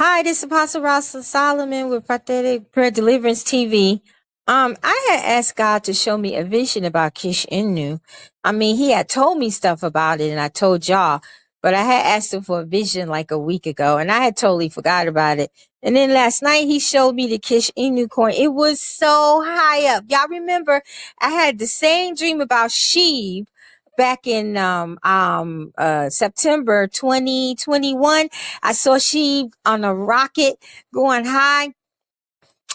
Hi, this is Apostle Ross Solomon with Prophetic Prayer Deliverance TV. I had asked God to show me a vision about Kish Inu. I mean, he had told me stuff about it and I told y'all, but I had asked him for a vision like a week ago and I had totally forgot about it. And then last night he showed me the Kish Inu coin. It was so high up. Y'all remember I had the same dream about Sheeb back in September 2021. I saw Sheep on a rocket going high.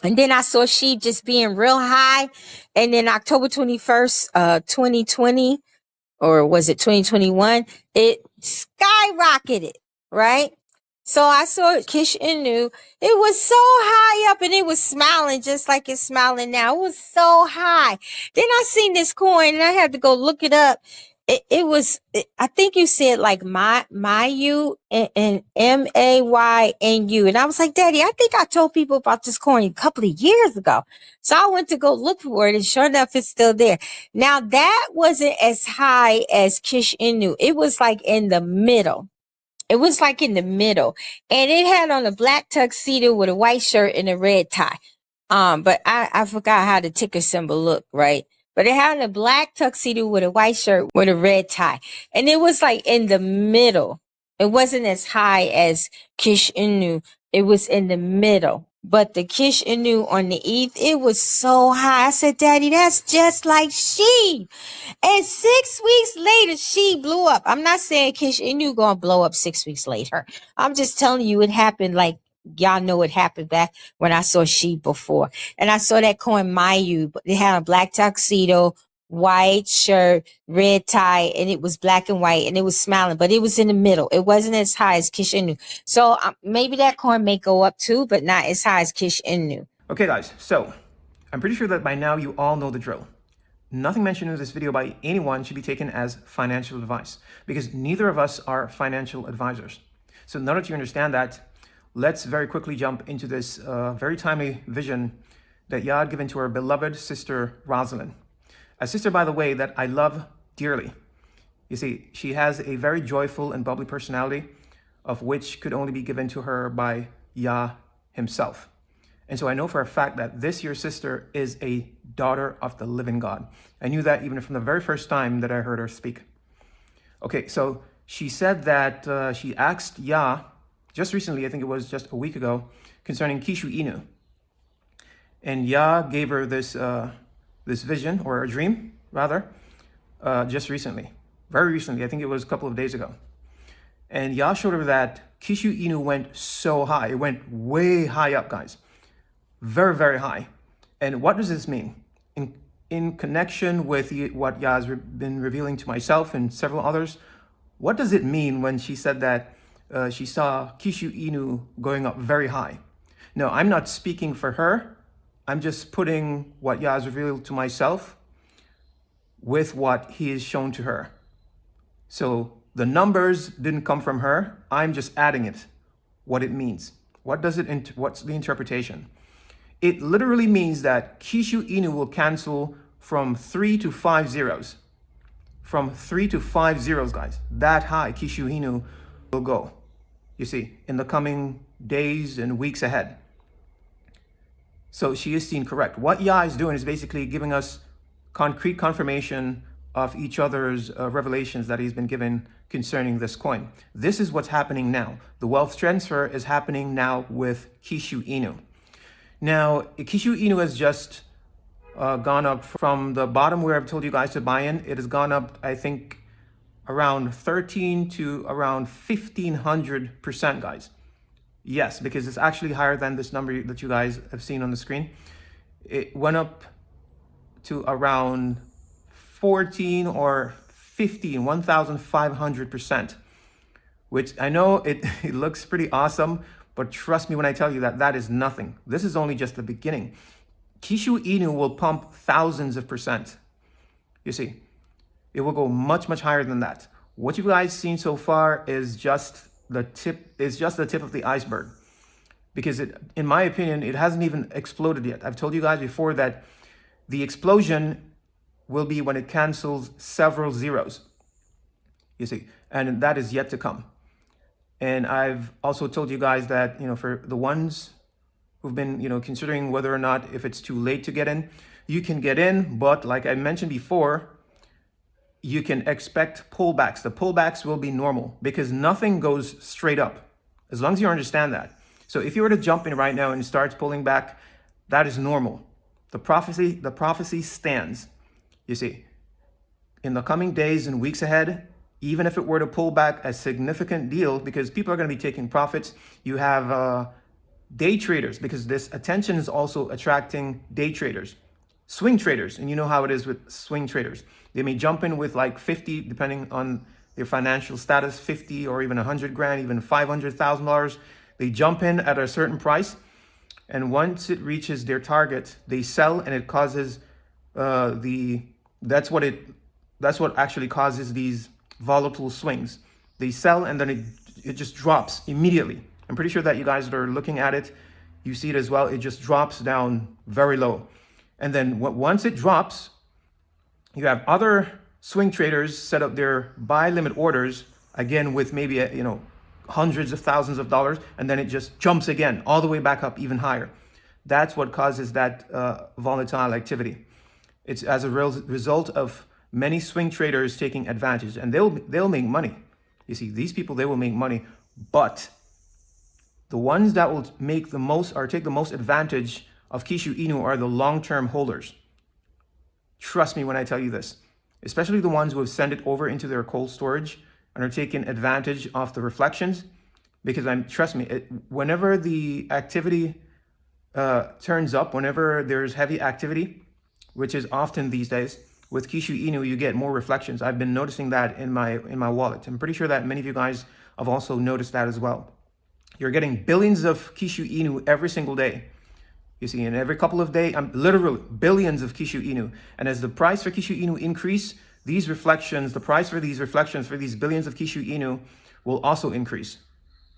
And then I saw Sheep just being real high. And then October 21st, 2020, or was it 2021? It skyrocketed, right? So I saw Kish Inu. It was so high up and it was smiling just like it's smiling now. It was so high. Then I seen this coin and I had to go look it up. I think you said like Mayu and Maynu. And I was like, Daddy, I think I told people about this coin a couple of years ago. So I went to go look for it and sure enough, it's still there. Now that wasn't as high as Kish Inu. It was like in the middle. It was like in the middle. And it had on a black tuxedo with a white shirt and a red tie. But I forgot how the ticker symbol looked, right? But it had on a black tuxedo with a white shirt with a red tie. And it was like in the middle. It wasn't as high as Kish Inu. It was in the middle. But the Kish Inu on the ETH, it was so high. I said, Daddy, that's just like she. And 6 weeks later, she blew up. I'm not saying Kish Inu gonna blow up 6 weeks later. I'm just telling you it happened like y'all know it happened back when I saw she before. And I saw that coin Mayu, but it had a black tuxedo, white shirt, red tie, and it was black and white, and it was smiling, but it was in the middle. It wasn't as high as Kish Inu. So maybe that coin may go up too, but not as high as Kish Inu. Okay guys, so I'm pretty sure that by now you all know the drill. Nothing mentioned in this video by anyone should be taken as financial advice because neither of us are financial advisors. So now that you understand that, let's very quickly jump into this very timely vision that Yah had given to our beloved sister Rosalind. A sister, by the way, that I love dearly. You see, she has a very joyful and bubbly personality of which could only be given to her by Yah himself. And so I know for a fact that this your sister is a daughter of the living God. I knew that even from the very first time that I heard her speak. Okay, so she said that she asked Yah just recently, I think it was just a week ago, concerning Kishu Inu. And Yah gave her this vision, or a dream, rather, just recently. Very recently, I think it was a couple of days ago. And Yah showed her that Kishu Inu went so high. It went way high up, guys. Very, very high. And what does this mean? In connection with what Yah has been revealing to myself and several others, what does it mean when she said that she saw Kishu Inu going up very high? No, I'm not speaking for her. I'm just putting what Yah has revealed to myself with what he has shown to her. So the numbers didn't come from her. I'm just adding it, what it means. What's the interpretation? It literally means that Kishu Inu will cancel from 3 to 5 zeros. From 3 to 5 zeros, guys. That high Kishu Inu will go, you see, in the coming days and weeks ahead. So she is seen correct. What Yah is doing is basically giving us concrete confirmation of each other's revelations that he's been given concerning this coin. This is what's happening now. The wealth transfer is happening now with Kishu Inu. Now, Kishu Inu has just gone up from the bottom where I've told you guys to buy in. It has gone up, I think, around 13 to around 1,500%, guys. Yes, because it's actually higher than this number that you guys have seen on the screen. It went up to around 14 or 15, 1,500%, which I know it looks pretty awesome, but trust me when I tell you that that is nothing. This is only just the beginning. Kishu Inu will pump thousands of percent. You see, it will go much, much higher than that. What you guys seen so far is just the tip of the iceberg, because in my opinion, it hasn't even exploded yet. I've told you guys before that the explosion will be when it cancels several zeros, you see, and that is yet to come. And I've also told you guys that, for the ones who've been, considering whether or not if it's too late to get in, you can get in, but like I mentioned before, you can expect pullbacks. The pullbacks will be normal because nothing goes straight up, as long as you understand that. So if you were to jump in right now and start pulling back, that is normal. The prophecy stands. You see, in the coming days and weeks ahead, even if it were to pull back a significant deal, because people are going to be taking profits, you have day traders, because this attention is also attracting day traders, swing traders, and you know how it is with swing traders. They may jump in with like 50, depending on their financial status, 50 or even 100 grand, even $500,000. They jump in at a certain price, and once it reaches their target, they sell, and it causes that's what actually causes these volatile swings. They sell, and then it just drops immediately. I'm pretty sure that you guys that are looking at it, you see it as well. It just drops down very low. And then once it drops, you have other swing traders set up their buy limit orders, again, with maybe, hundreds of thousands of dollars, and then it just jumps again, all the way back up even higher. That's what causes that volatile activity. It's as a result of many swing traders taking advantage, and they'll make money. You see, these people, they will make money, but the ones that will make the most or take the most advantage of Kishu Inu are the long-term holders. Trust me when I tell you this, especially the ones who have sent it over into their cold storage and are taking advantage of the reflections, because trust me, whenever the activity turns up, whenever there's heavy activity, which is often these days, with Kishu Inu, you get more reflections. I've been noticing that in my wallet. I'm pretty sure that many of you guys have also noticed that as well. You're getting billions of Kishu Inu every single day. You see, in every couple of days, literally billions of Kishu Inu. And as the price for Kishu Inu increase, these reflections, the price for these reflections for these billions of Kishu Inu will also increase.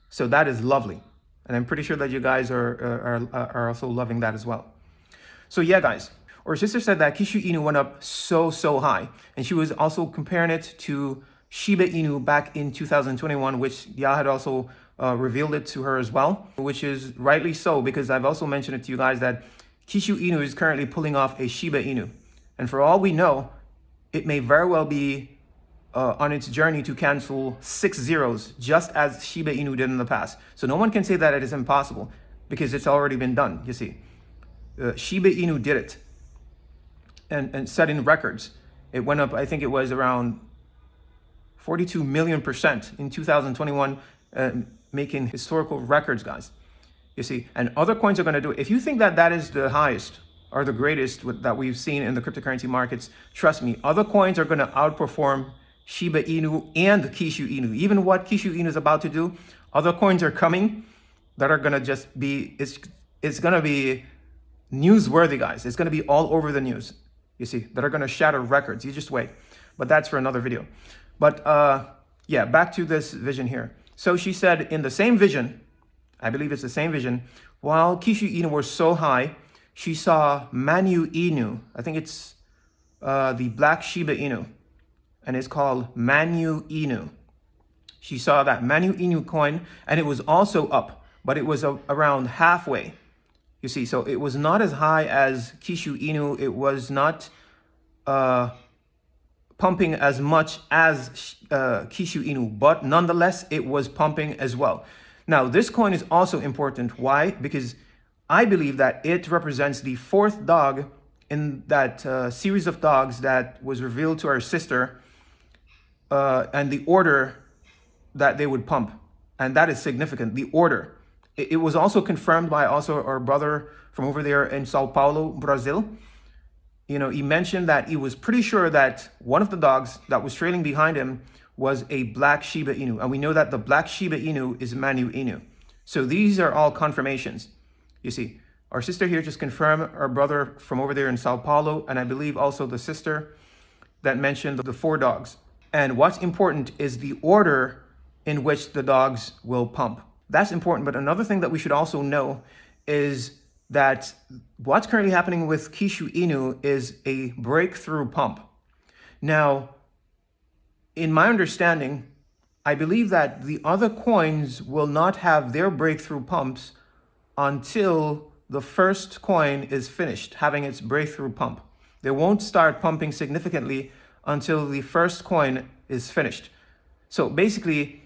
So that is lovely. And I'm pretty sure that you guys are also loving that as well. So yeah, guys, our sister said that Kishu Inu went up so high. And she was also comparing it to Shiba Inu back in 2021, which y'all had also revealed it to her as well, which is rightly so, because I've also mentioned it to you guys that Kishu Inu is currently pulling off a Shiba Inu. And for all we know, it may very well be on its journey to cancel 6 zeros, just as Shiba Inu did in the past. So no one can say that it is impossible, because it's already been done, you see. Shiba Inu did it and setting records. It went up, I think it was around 42 million% in 2021, making historical records, guys. You see, and other coins are going to do it. If you think that that is the highest or the greatest that we've seen in the cryptocurrency markets, trust me, other coins are going to outperform Shiba Inu and Kishu Inu. Even what Kishu Inu is about to do, other coins are coming that are going to just be, it's going to be newsworthy, guys. It's going to be all over the news, you see, that are going to shatter records. You just wait. But that's for another video. But yeah, back to this vision here. So she said in the same vision, I believe it's the same vision, while Kishu Inu were so high, she saw Manu Inu. I think it's the black Shiba Inu, and it's called Manu Inu. She saw that Manu Inu coin, and it was also up, but it was around halfway. You see, so it was not as high as Kishu Inu. It was not pumping as much as Kishu Inu, but nonetheless, it was pumping as well. Now, this coin is also important. Why? Because I believe that it represents the fourth dog in that series of dogs that was revealed to our sister, and the order that they would pump. And that is significant, the order. It was also confirmed by also our brother from over there in Sao Paulo, Brazil. You know, he mentioned that he was pretty sure that one of the dogs that was trailing behind him was a black Shiba Inu. And we know that the black Shiba Inu is Manu Inu. So these are all confirmations. You see, our sister here just confirmed our brother from over there in Sao Paulo, and I believe also the sister that mentioned the 4 dogs. And what's important is the order in which the dogs will pump. That's important. But another thing that we should also know is that what's currently happening with Kishu Inu is a breakthrough pump. Now, in my understanding, I believe that the other coins will not have their breakthrough pumps until the first coin is finished having its breakthrough pump. They won't start pumping significantly until the first coin is finished. So basically,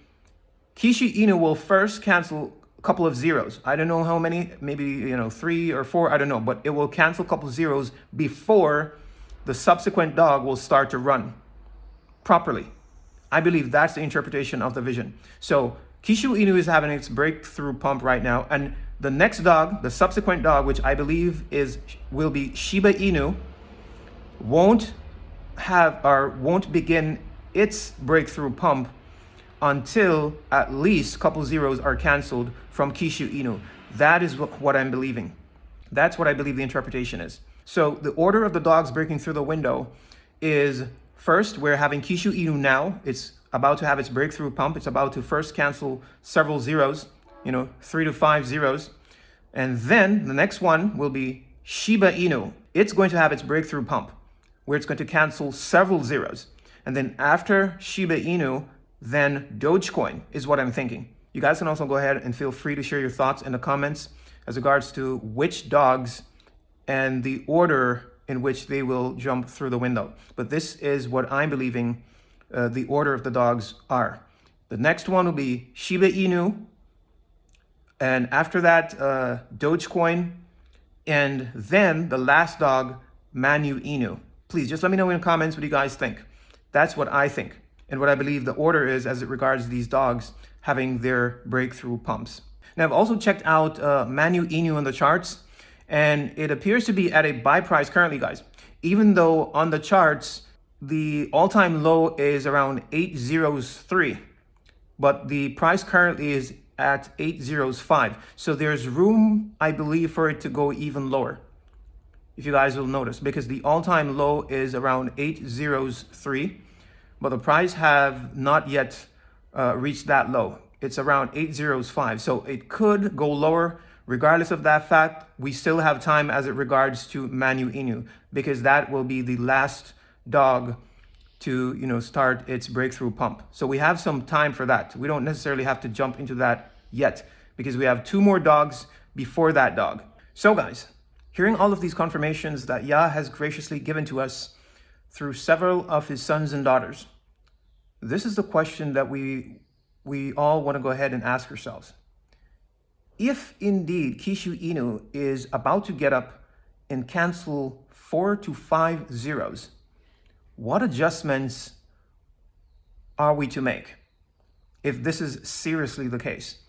Kishu Inu will first cancel a couple of zeros. I don't know how many, maybe 3 or 4, I don't know, but it will cancel a couple of zeros before the subsequent dog will start to run properly. I believe that's the interpretation of the vision. So Kishu Inu is having its breakthrough pump right now, and the next dog, the subsequent dog, which I believe will be Shiba Inu, won't begin its breakthrough pump until at least a couple zeros are canceled from Kishu Inu. That is what I'm believing. That's what I believe the interpretation is. So the order of the dogs breaking through the window is, first, we're having Kishu Inu now. It's about to have its breakthrough pump. It's about to first cancel several zeros, 3 to 5 zeros. And then the next one will be Shiba Inu. It's going to have its breakthrough pump, where it's going to cancel several zeros. And then after Shiba Inu, then Dogecoin is what I'm thinking. You guys can also go ahead and feel free to share your thoughts in the comments as regards to which dogs and the order in which they will jump through the window. But this is what I'm believing the order of the dogs are. The next one will be Shiba Inu, and after that, Dogecoin, and then the last dog, Manu Inu. Please just let me know in the comments what you guys think. That's what I think, and what I believe the order is as it regards these dogs having their breakthrough pumps. Now, I've also checked out Manu Inu on the charts, and it appears to be at a buy price currently, guys. Even though on the charts, the all-time low is around 803, but the price currently is at 805. So there's room, I believe, for it to go even lower, if you guys will notice, because the all-time low is around 803, but the price have not yet reached that low. It's around 805. So it could go lower. Regardless of that fact, we still have time as it regards to Manu Inu, because that will be the last dog to start its breakthrough pump. So we have some time for that. We don't necessarily have to jump into that yet, because we have 2 more dogs before that dog. So guys, hearing all of these confirmations that Yah has graciously given to us through several of his sons and daughters, this is the question that we all want to go ahead and ask ourselves. If indeed Kishu Inu is about to get up and cancel 4 to 5 zeros, what adjustments are we to make if this is seriously the case?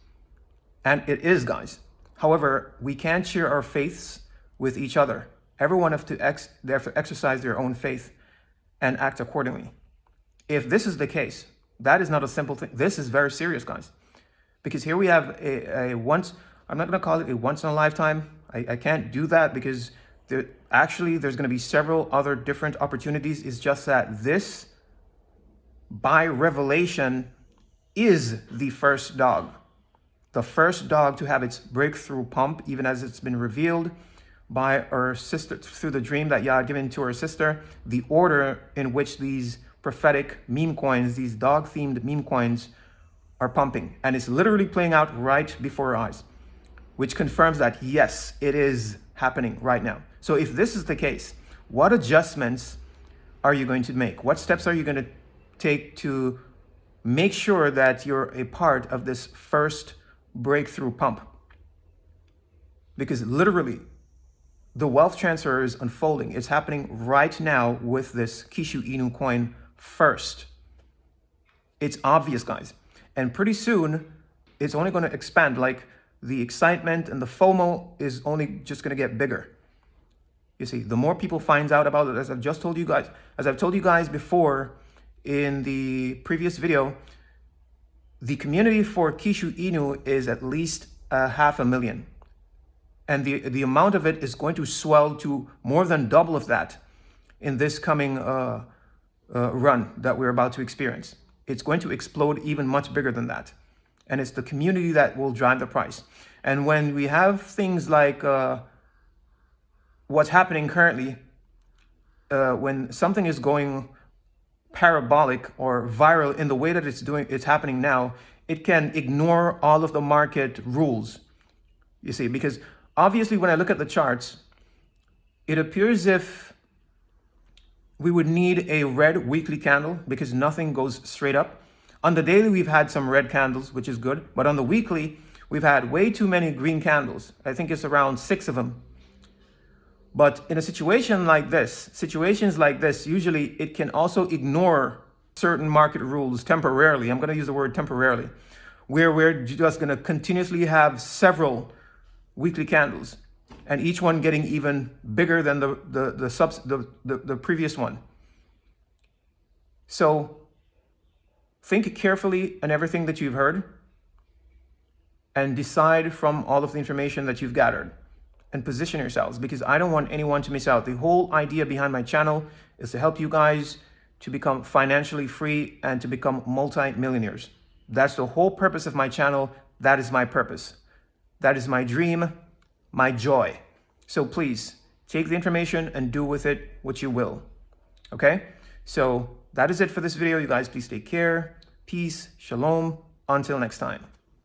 And it is, guys. However, we can't share our faiths with each other. Everyone have to exercise their own faith and act accordingly. If this is the case, that is not a simple thing. This is very serious, guys. Because here we have I'm not going to call it a once in a lifetime. I can't do that, because there's going to be several other different opportunities. It's just that this, by revelation, is the first dog. The first dog to have its breakthrough pump, even as it's been revealed by our sister through the dream that Yah had given to her sister. The order in which these prophetic meme coins, these dog-themed meme coins, are pumping. And it's literally playing out right before our eyes, which confirms that, yes, it is happening right now. So if this is the case, what adjustments are you going to make? What steps are you going to take to make sure that you're a part of this first breakthrough pump? Because literally, the wealth transfer is unfolding. It's happening right now with this Kishu Inu coin first. It's obvious, guys. And pretty soon, it's only going to expand. Like, the excitement and the FOMO is only just going to get bigger. You see, the more people finds out about it, as I've told you guys before in the previous video, the community for Kishu Inu is at least 500,000. And the amount of it is going to swell to more than double of that in this coming run that we're about to experience. It's going to explode even much bigger than that. And it's the community that will drive the price. And when we have things like what's happening currently, when something is going parabolic or viral in the way that it's happening now, it can ignore all of the market rules. You see, because obviously when I look at the charts, it appears if we would need a red weekly candle because nothing goes straight up. On the daily, we've had some red candles, which is good. But on the weekly, we've had way too many green candles. I think it's around 6 of them. But in a situation like this, situations like this, usually it can also ignore certain market rules temporarily. I'm going to use the word temporarily, where we're just going to continuously have several weekly candles, and each one getting even bigger than the previous one. So think carefully on everything that you've heard and decide from all of the information that you've gathered and position yourselves, because I don't want anyone to miss out. The whole idea behind my channel is to help you guys to become financially free and to become multi-millionaires. That's the whole purpose of my channel. That is my purpose. That is my dream, my joy. So please take the information and do with it what you will. Okay? So that is it for this video. You guys, please take care. Peace. Shalom. Until next time.